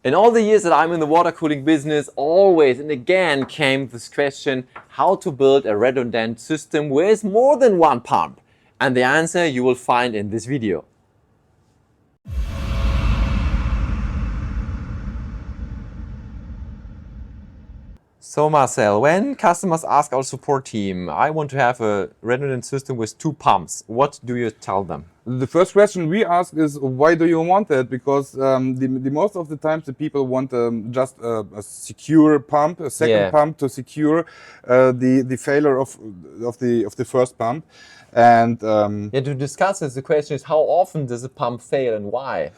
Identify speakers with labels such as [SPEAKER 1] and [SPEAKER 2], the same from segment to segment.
[SPEAKER 1] In all the years that I'm in the water cooling business, always and again came this question, how to build a redundant system with more than one pump. And the answer you will find in this video. So Marcel, when customers ask our support team, I want to have a redundant system with 2 pumps, what do you tell them?
[SPEAKER 2] The first question we ask is, why do you want that? Because the most of the times the people want just a secure pump, a second pump to secure the failure of the first pump. And
[SPEAKER 1] to discuss this, the question is, how often does a pump fail and why?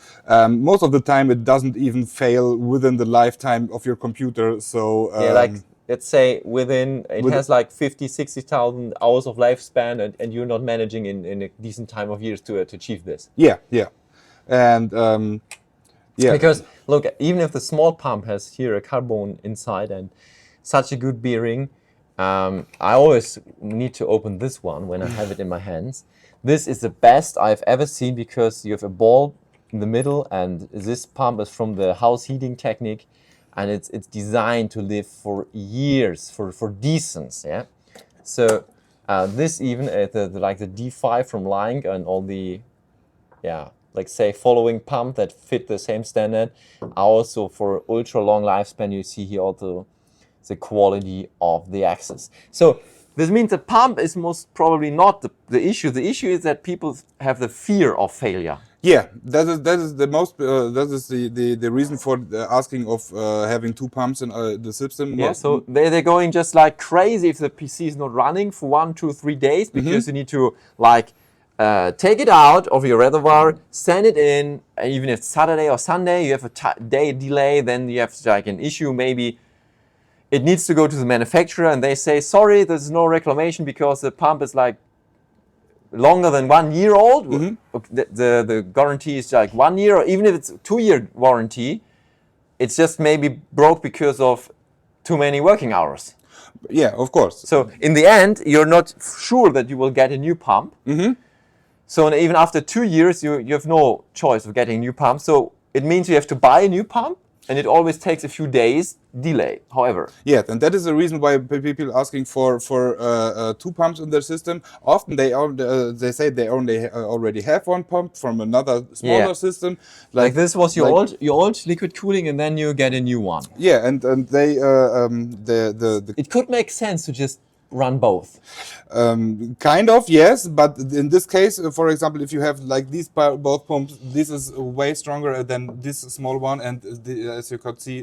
[SPEAKER 2] Most of the time it doesn't even fail within the lifetime of your computer. So
[SPEAKER 1] like let's say it has like 50, 60,000 hours of lifespan, and you're not managing in a decent time of years to achieve this.
[SPEAKER 2] Yeah. And
[SPEAKER 1] because look, even if the small pump has here a carbon inside and such a good bearing, I always need to open this one when I have it in my hands. This is the best I've ever seen because you have a ball in the middle, and this pump is from the house heating technique, and it's designed to live for years, for decence. Yeah. So this even like the D5 from Lang and all the like say following pump that fit the same standard, also for ultra long lifespan. You see here also the quality of the axis. So this means the pump is most probably not the issue. The issue is that people have the fear of failure.
[SPEAKER 2] Yeah, that is the most that is the reason for asking of having 2 pumps in the system.
[SPEAKER 1] Yeah, so they're going just like crazy if the PC is not running for 1, 2, 3 days, because you need to like take it out of your reservoir, send it in, and even if it's Saturday or Sunday, you have a day delay, then you have like an issue. Maybe it needs to go to the manufacturer and they say, sorry, there's no reclamation because the pump is like longer than 1 year old. The guarantee is like 1 year, or even if it's a 2-year warranty, it's just maybe broke because of too many working hours.
[SPEAKER 2] Yeah, of course.
[SPEAKER 1] So in the end, you're not sure that you will get a new pump. So even after 2 years, you have no choice of getting a new pump. So it means you have to buy a new pump, and it always takes a few days delay, however.
[SPEAKER 2] Yeah, and that is the reason why people asking for 2 pumps in their system. Often they say they only already have 1 pump from another smaller system.
[SPEAKER 1] Like this was your old liquid cooling, and then you get a new one.
[SPEAKER 2] Yeah, and they
[SPEAKER 1] it could make sense to just run both.
[SPEAKER 2] Kind of, yes, but in this case, for example, if you have like these both pumps, this is way stronger than this small one, and as you could see,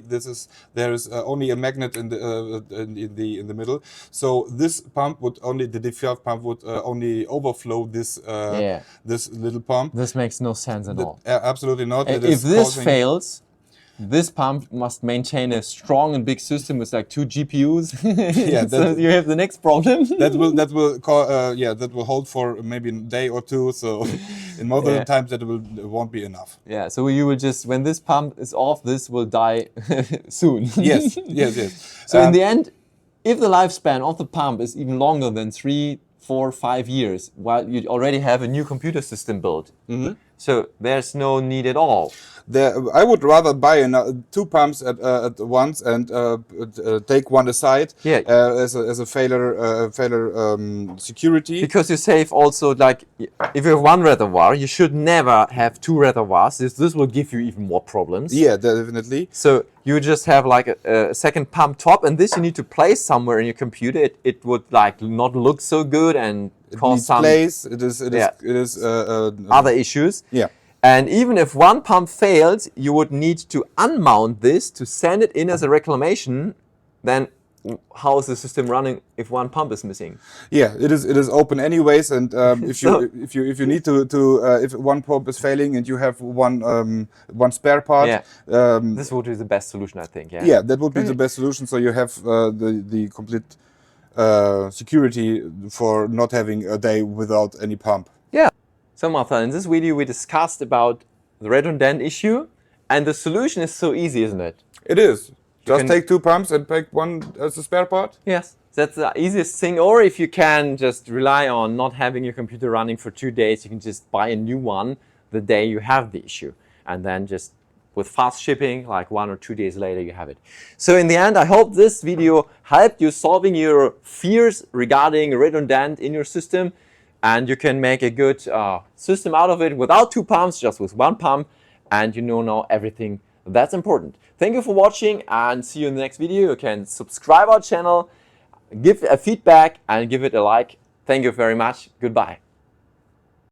[SPEAKER 2] there is only a magnet in the middle. So this pump would only the D5 pump would only overflow this this little pump.
[SPEAKER 1] This makes no sense at all.
[SPEAKER 2] Absolutely not.
[SPEAKER 1] If this fails, this pump must maintain a strong and big system with like 2 GPUs. Yeah, so you have the next problem.
[SPEAKER 2] that will hold for maybe a day or 2. So in most of the times that won't be enough.
[SPEAKER 1] Yeah, so you will just, when this pump is off, this will die soon.
[SPEAKER 2] Yes.
[SPEAKER 1] So in the end, if the lifespan of the pump is even longer than 3, 4, 5 years, while you already have a new computer system built, so there's no need at all.
[SPEAKER 2] I would rather buy 2 pumps at once and take one aside as a failure security.
[SPEAKER 1] Because you save also, like, if you have 1 reservoir, you should never have 2 reservoirs. This will give you even more problems.
[SPEAKER 2] Yeah, definitely.
[SPEAKER 1] So you just have like a second pump top, and this you need to place somewhere in your computer. It would like not look so good and cause some
[SPEAKER 2] place. It is
[SPEAKER 1] other issues.
[SPEAKER 2] Yeah.
[SPEAKER 1] And even if 1 pump fails, you would need to unmount this to send it in as a reclamation. Then how is the system running if 1 pump is missing?
[SPEAKER 2] Yeah, it is open anyways, and if you need to if 1 pump is failing and you have one spare part,
[SPEAKER 1] this would be the best solution, I think.
[SPEAKER 2] Yeah, that would be the best solution. So you have the complete security for not having a day without any pump.
[SPEAKER 1] Yeah. So Martha, in this video we discussed about the redundant issue, and the solution is so easy, isn't it?
[SPEAKER 2] It is. Just take 2 pumps and take 1 as a spare part?
[SPEAKER 1] Yes, that's the easiest thing. Or if you can just rely on not having your computer running for 2 days, you can just buy a new one the day you have the issue, and then just with fast shipping, like 1 or 2 days later you have it. So in the end, I hope this video helped you solving your fears regarding redundant in your system, and you can make a good system out of it without 2 pumps, just with 1 pump, and you know now everything that's important. Thank you for watching, and see you in the next video. You can subscribe our channel, give a feedback, and give it a like. Thank you very much. Goodbye.